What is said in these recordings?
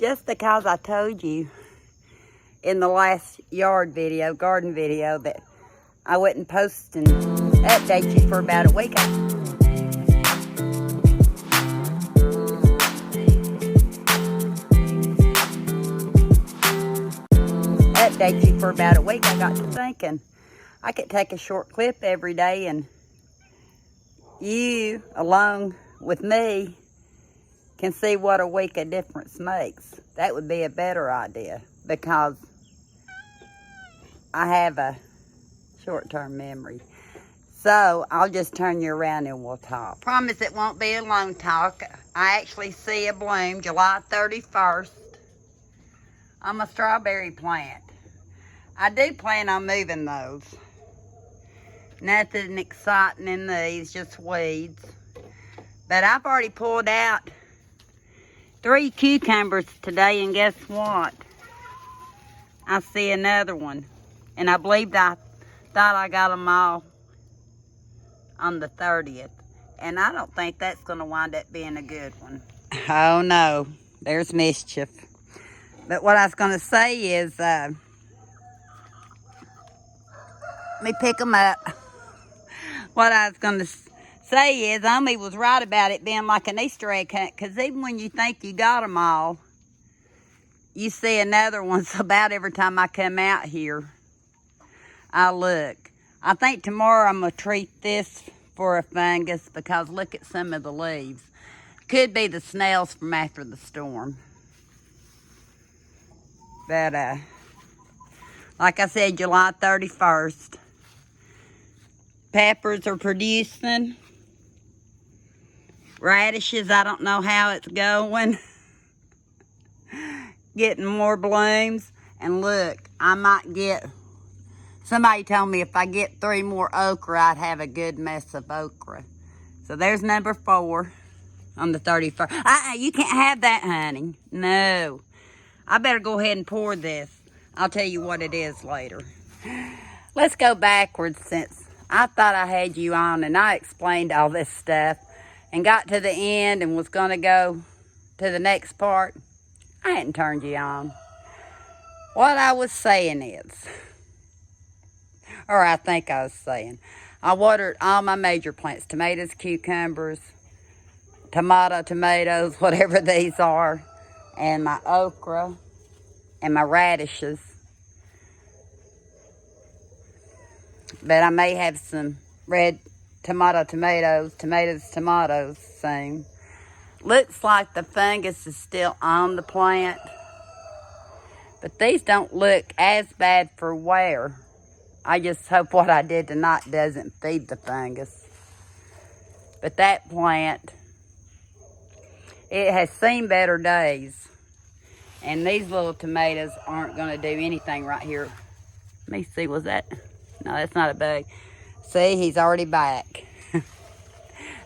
just because I told you in the last garden video, that I wouldn't post and update you for about a week. I got to thinking I could take a short clip every day and you, along with me, can see what a week of difference makes. That would be a better idea because I have a short-term memory. So I'll just turn you around and we'll talk. Promise it won't be a long talk. I actually see a bloom July 31st on my strawberry plant. I do plan on moving those. Nothing exciting in these, just weeds. But I've already pulled out 3 cucumbers today, and guess what? I see another one. And I believed I thought I got them all on the 30th. And I don't think that's going to wind up being a good one. Oh no, there's mischief. But what I was going to say is, let me pick them up. What I was going to say is, Omi was right about it being like an Easter egg hunt, because even when you think you got them all, you see another one. So about every time I come out here, I look. I think tomorrow I'm going to treat this for a fungus, because look at some of the leaves. Could be the snails from after the storm. But, like I said, July 31st. Peppers are producing. Radishes, I don't know how it's going. Getting more blooms. And look, I might get... Somebody told me if I get 3 more okra, I'd have a good mess of okra. So there's number 4 on the 31st. You can't have that, honey. No. I better go ahead and pour this. I'll tell you what it is later. Let's go backwards, since I thought I had you on and I explained all this stuff and got to the end and was going to go to the next part. I hadn't turned you on. What I was saying is, or I think I was saying, I watered all my major plants, tomatoes, cucumbers, tomatoes, whatever these are, and my okra and my radishes. But I may have some red tomatoes soon. Looks like the fungus is still on the plant. But these don't look as bad for wear. I just hope what I did tonight doesn't feed the fungus. But that plant, it has seen better days. And these little tomatoes aren't going to do anything right here. Let me see, was that? No, that's not a bug. See, he's already back.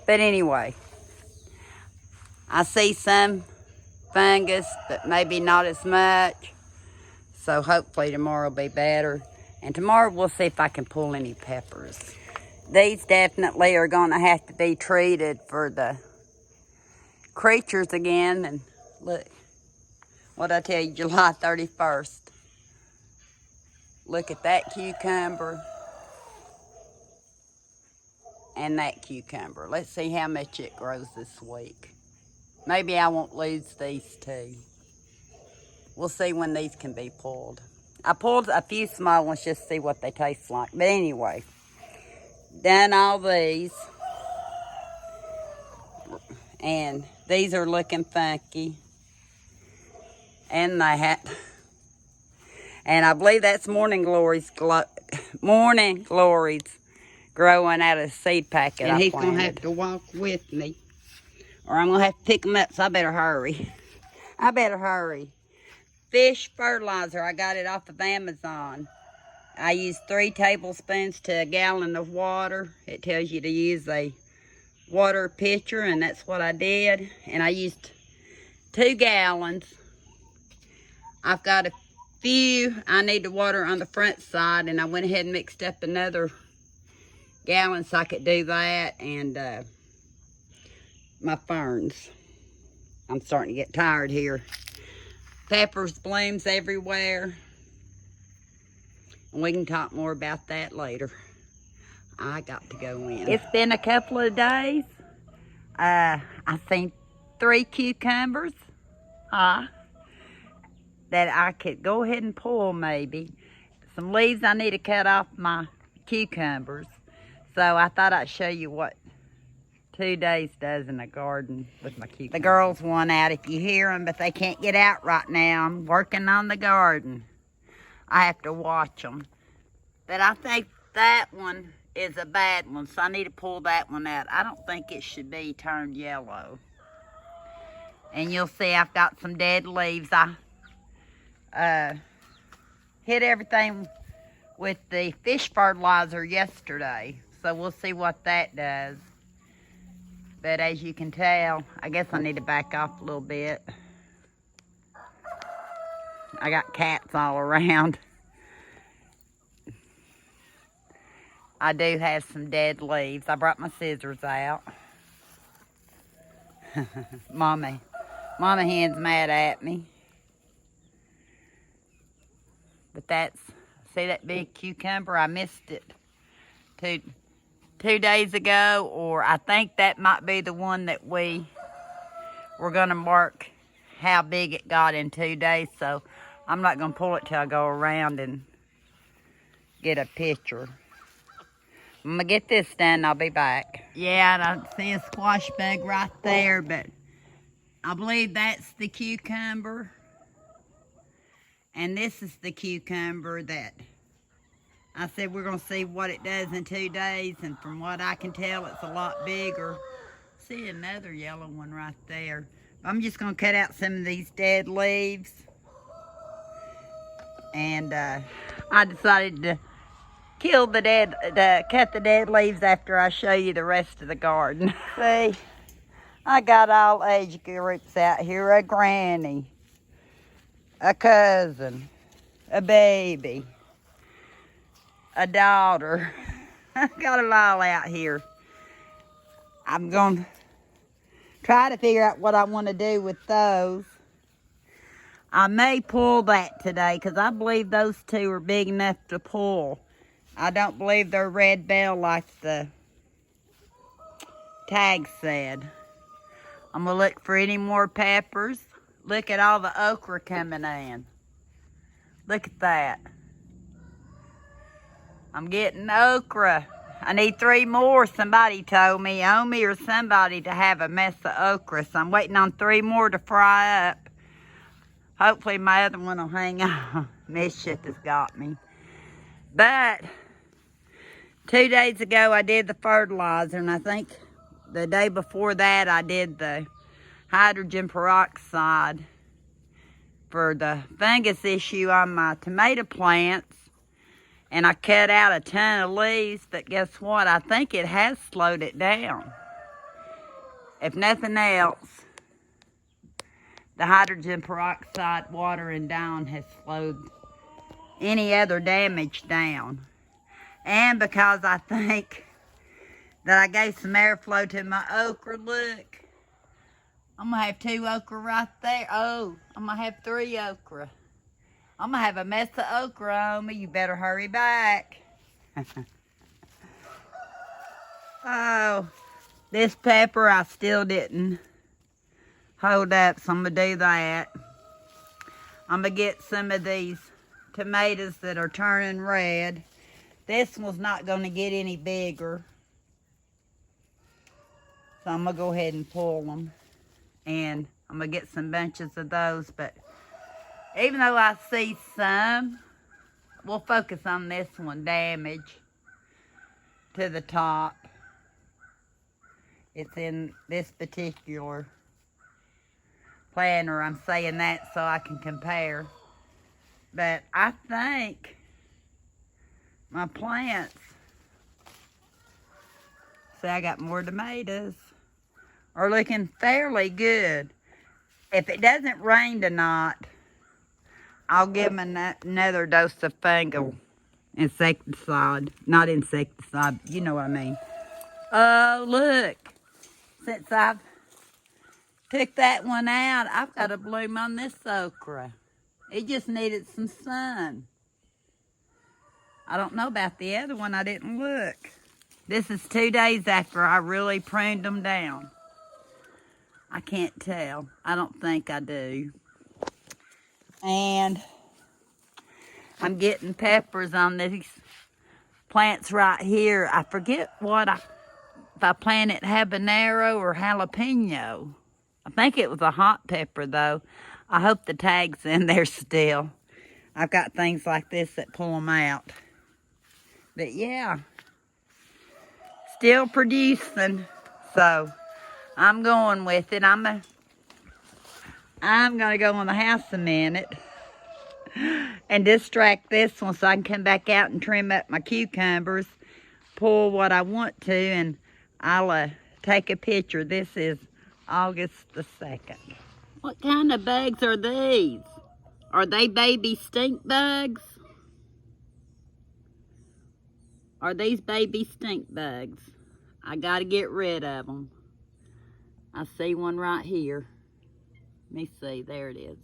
But anyway, I see some fungus, but maybe not as much. So hopefully tomorrow will be better. And tomorrow we'll see if I can pull any peppers. These definitely are going to have to be treated for the creatures again. And look, what I tell you, July 31st. Look at that cucumber and that cucumber. Let's see how much it grows this week. Maybe I won't lose these 2. We'll see when these can be pulled. I pulled a few small ones just to see what they taste like. But anyway, done all these. And these are looking funky. And that. And I believe that's morning glories growing out of the seed packet. And he's going to have to walk with me, or I'm going to have to pick them up, so I better hurry. Fish fertilizer, I got it off of Amazon. I used 3 tablespoons to a gallon of water. It tells you to use a water pitcher, and that's what I did. And I used 2 gallons. I've got a few I need to water on the front side, and I went ahead and mixed up another gallon so I could do that. And my ferns, I'm starting to get tired here. Peppers, blooms everywhere. And we can talk more about that later. I got to go in. It's been a couple of days. I seen 3 cucumbers that I could go ahead and pull maybe. Some leaves I need to cut off my cucumbers. So I thought I'd show you what 2 days does in the garden with my cucumbers. The girls want out if you hear them, but they can't get out right now. I'm working on the garden. I have to watch them. But I think that one is a bad one, so I need to pull that one out. I don't think it should be turned yellow. And you'll see I've got some dead leaves. I hit everything with the fish fertilizer yesterday, so we'll see what that does. But as you can tell, I guess I need to back off a little bit. I got cats all around. I do have some dead leaves. I brought my scissors out. Mama hen's mad at me. But that's, see that big cucumber? I missed it two days ago, or I think that might be the one that we were gonna mark how big it got in 2 days. So I'm not gonna pull it till I go around and get a picture. I'm gonna get this done, I'll be back. Yeah, and I see a squash bug right there, but I believe that's the cucumber. And this is the cucumber that I said we're gonna see what it does in 2 days, and from what I can tell, it's a lot bigger. See another yellow one right there. I'm just gonna cut out some of these dead leaves. And I decided to cut the dead leaves after I show you the rest of the garden. See, I got all age groups out here. A granny, a cousin, a baby, a daughter. I got them all out here. I'm going to try to figure out what I want to do with those. I may pull that today because I believe those 2 are big enough to pull. I don't believe they're red bell like the tag said. I'm going to look for any more peppers. Look at all the okra coming in. Look at that. I'm getting okra. I need 3 more, somebody told me. Omi or somebody to have a mess of okra. So I'm waiting on 3 more to fry up. Hopefully my other one will hang on. Mischief has got me. But 2 days ago I did the fertilizer, and I think the day before that I did the hydrogen peroxide for the fungus issue on my tomato plants. And I cut out a ton of leaves, but guess what? I think it has slowed it down. If nothing else, the hydrogen peroxide watering down has slowed any other damage down. And because I think that I gave some airflow to my okra, look. I'm going to have 2 okra right there. Oh, I'm going to have 3 okra. I'm going to have a mess of okra on me. You better hurry back. Oh, this pepper I still didn't hold up, so I'm going to do that. I'm going to get some of these tomatoes that are turning red. This one's not going to get any bigger. So I'm going to go ahead and pull them. And I'm going to get some bunches of those. But even though I see some, we'll focus on this one, damage to the top. It's in this particular planter. I'm saying that so I can compare. But I think my plants, see, I got more tomatoes, are looking fairly good. If it doesn't rain tonight, I'll give them another dose of fungal insecticide. Not insecticide, you know what I mean. Oh, look. Since I've took that one out, I've got a bloom on this okra. It just needed some sun. I don't know about the other one. I didn't look. This is 2 days after I really pruned them down. I can't tell. I don't think I do. And I'm getting peppers on these plants right here. I forget if I planted habanero or jalapeno. I think it was a hot pepper though. I hope the tag's in there still. I've got things like this that pull them out. But yeah, still producing. So I'm going with it. I'm gonna go in the house a minute and distract this one so I can come back out and trim up my cucumbers, pull what I want to, and I'll take a picture. This is August the 2nd. What kind of bugs are these? Are they baby stink bugs? Are these baby stink bugs? I gotta get rid of them. I see one right here. Let me see, there it is.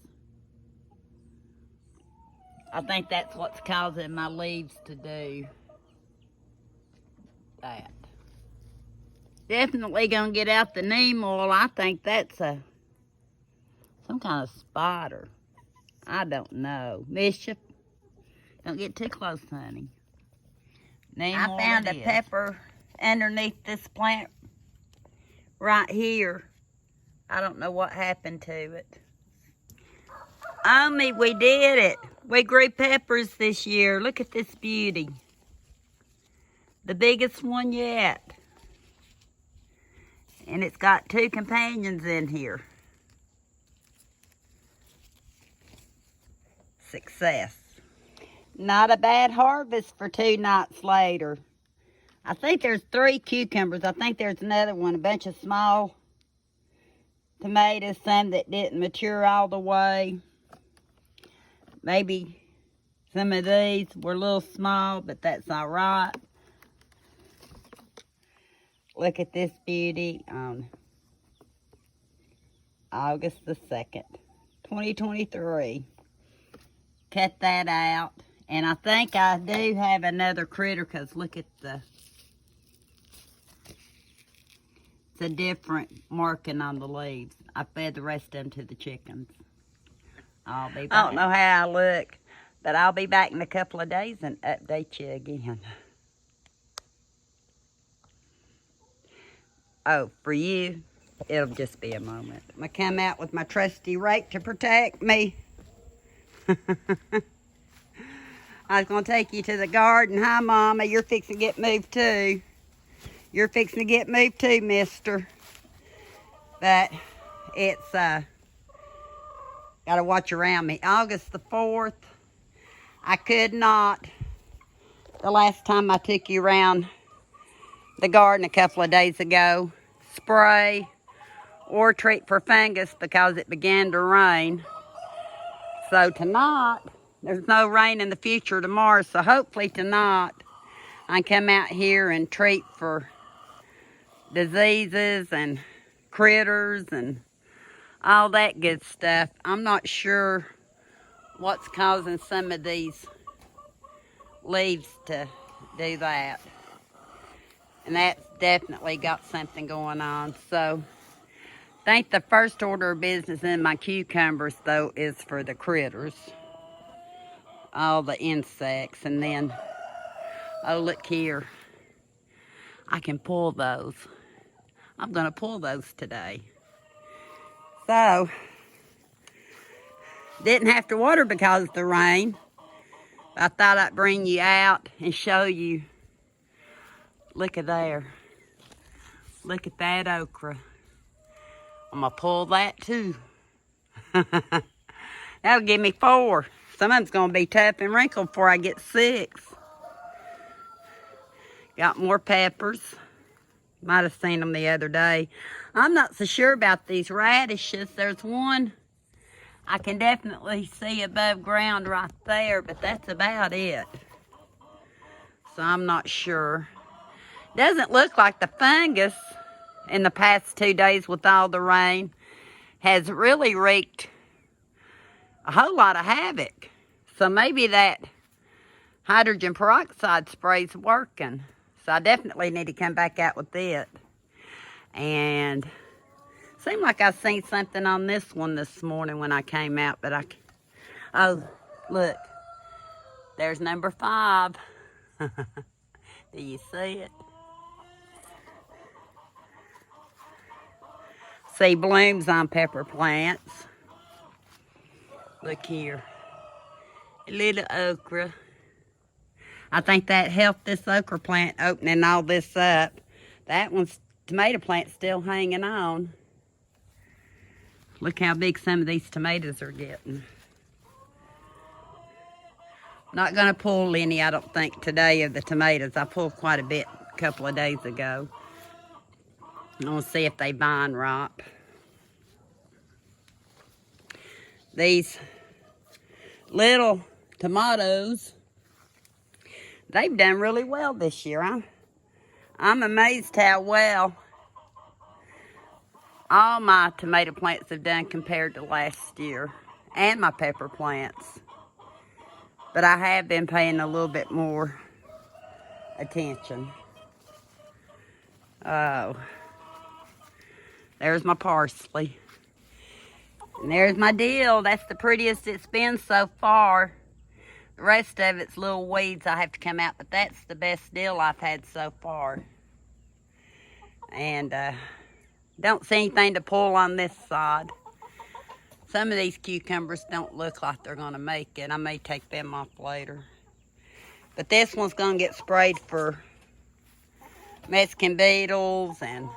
I think that's what's causing my leaves to do that. Definitely gonna get out the neem oil. I think that's some kind of spider. I don't know. Mischief. Don't get too close, honey. Neem oil. I found a pepper underneath this plant right here. I don't know what happened to it. Only we did it. We grew peppers this year. Look at this beauty. The biggest one yet. And it's got 2 companions in here. Success. Not a bad harvest for 2 nights later. I think there's 3 cucumbers. I think there's another one. A bunch of small tomatoes, some that didn't mature all the way. Maybe some of these were a little small, but that's all right. Look at this beauty on August the 2nd, 2023. Cut that out. And I think I do have another critter because look at it's a different marking on the leaves. I fed the rest of them to the chickens. I'll be back. I don't know how I look, but I'll be back in a couple of days and update you again. Oh, for you, it'll just be a moment. I'm going to come out with my trusty rake to protect me. I was going to take you to the garden. Hi, Mama. You're fixing to get moved too. You're fixing to get moved too, mister. But it's, got to watch around me. August the 4th, I could not, the last time I took you around the garden a couple of days ago, spray or treat for fungus because it began to rain. So tonight, there's no rain in the future tomorrow, so hopefully tonight I can come out here and treat for diseases and critters and all that good stuff. I'm not sure what's causing some of these leaves to do that. And that's definitely got something going on. So I think the first order of business in my cucumbers, though, is for the critters. All the insects. And then, oh, look here. I can pull those. I'm going to pull those today. So, didn't have to water because of the rain. I thought I'd bring you out and show you. Look at there. Look at that okra. I'm going to pull that too. That'll give me 4. Some of them's going to be tough and wrinkled before I get 6. Got more peppers. Might have seen them the other day. I'm not so sure about these radishes. There's one I can definitely see above ground right there, but that's about it. So I'm not sure. Doesn't look like the fungus in the past 2 days with all the rain has really wreaked a whole lot of havoc. So maybe that hydrogen peroxide spray's working. So I definitely need to come back out with it. And seemed like I seen something on this one this morning when I came out, but oh, look, there's number 5. Do you see it? See blooms on pepper plants. Look here, a little okra. I think that helped this okra plant opening all this up. That one's tomato plant still hanging on. Look how big some of these tomatoes are getting. Not gonna pull any, I don't think, today of the tomatoes. I pulled quite a bit a couple of days ago. I want to see if they vine ripe. These little tomatoes, they've done really well this year. I'm amazed how well all my tomato plants have done compared to last year, and my pepper plants. But I have been paying a little bit more attention. Oh, there's my parsley. And there's my dill. That's the prettiest it's been so far. The rest of it's little weeds I have to come out, but that's the best dill I've had so far. And don't see anything to pull on this side. Some of these cucumbers don't look like they're gonna make it. I may take them off later. But this one's gonna get sprayed for Mexican beetles and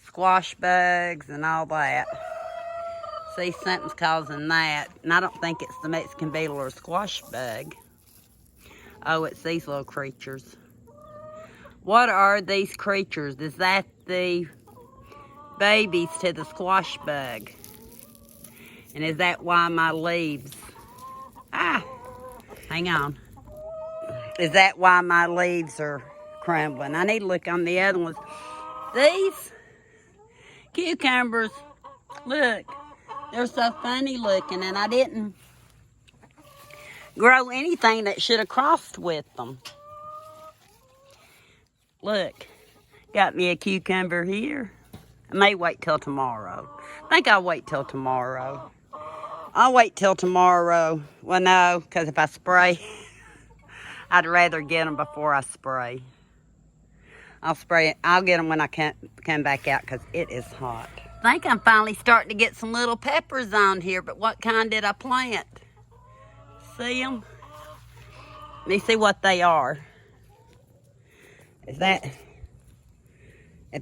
squash bugs and all that. See, something's causing that. And I don't think it's the Mexican beetle or squash bug. Oh, it's these little creatures. What are these creatures? Is that the babies to the squash bug? And is that why my leaves... hang on. Is that why my leaves are crumbling? I need to look on the other ones. These cucumbers, look, they're so funny looking, and I didn't grow anything that should have crossed with them. Look, got me a cucumber here. I may wait till tomorrow. I think I'll wait till tomorrow. I'll wait till tomorrow. Well, no, because if I spray, I'd rather get them before I spray. I'll spray it. I'll get them when I come back out because it is hot. I think I'm finally starting to get some little peppers on here, but what kind did I plant? See them? Let me see what they are. If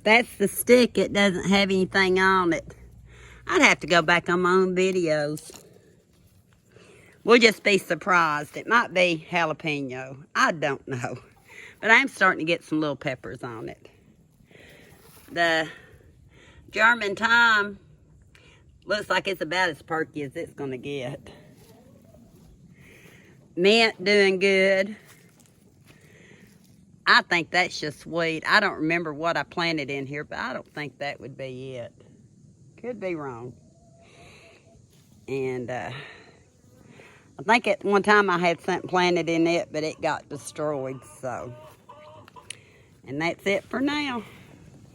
that's the stick, it doesn't have anything on it. I'd have to go back on my own videos. We'll just be surprised. It might be jalapeno. I don't know. But I'm starting to get some little peppers on it. The German thyme looks like it's about as perky as it's going to get. Mint doing good. I think that's just sweet. I don't remember what I planted in here, but I don't think that would be it. Could be wrong. And I think at one time I had something planted in it, but it got destroyed, so. And that's it for now.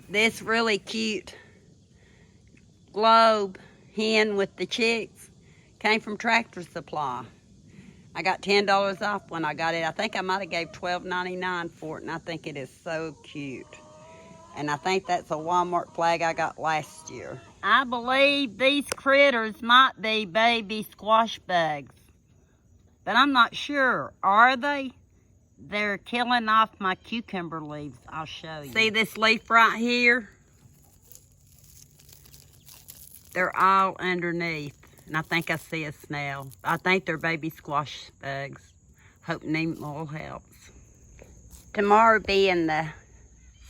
This really cute globe hen with the chicks came from Tractor Supply. I got $10 off when I got it. I think I might have gave $12.99 for it, and I think it is so cute. And I think that's a Walmart flag I got last year. I believe these critters might be baby squash bugs, but I'm not sure. Are they? They're killing off my cucumber leaves. I'll show you. See this leaf right here? They're all underneath. And I think I see a snail. I think they're baby squash bugs. Hope neem oil helps. Tomorrow being the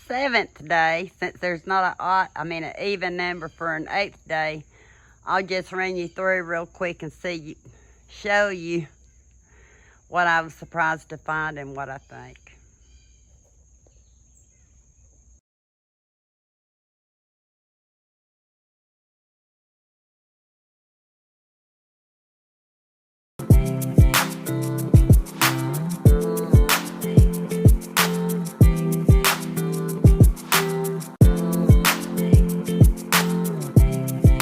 7th day, since there's not an even number for an 8th day, I'll just run you through real quick and show you what I was surprised to find and what I think.